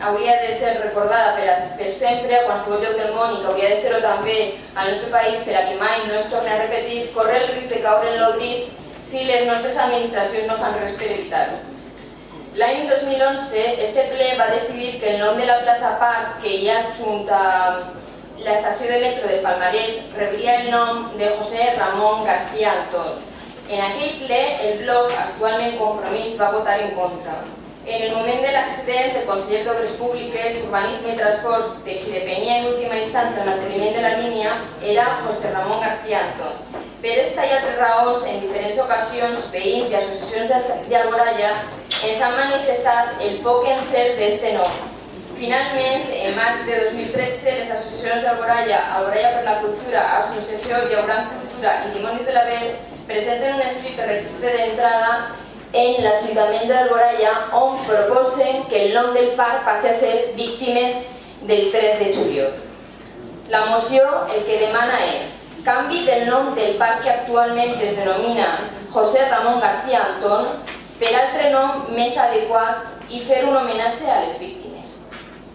hauria de ser recordada per sempre a qualsevol lloc del món i que hauria de ser-ho també al nostre país per a que mai no es torni a repetir, corre el risc de caure en l'oblit si les nostres administracions no fan res per evitar-ho. L'any 2011, este ple va decidir que el nom de la plaça Parc, que hi ha junt a l'estació de metro de Palmaret, rebria el nom de José Ramón García Antón. En aquell ple, el bloc, actualment Compromís, va votar en contra. En el moment de l'accident, el conseller d'Obres Públiques, Urbanisme i Transports, de qui depenia en última instància el manteniment de la línia, era José Ramón García Antón. Per esta i altres raons, en diferents ocasions, veïns i associacions d'Alboraya ens han manifestat el poc encert d'este nom. Finalment, en maig de 2013, les associacions d'Alboraya, Alboraya per la Cultura, Associació Llaurant Cultura i Dimonis de l'Aver presenten un escrit de registre d'entrada en l'Ajuntament d'Alboraya on proposen que el nom del parc passi a ser Víctimes del 3 de juliol. La moció el que demana és canvi del nom del parc que actualment es denomina José Ramón García Antón per altre nom més adequat i fer un homenatge a les víctimes.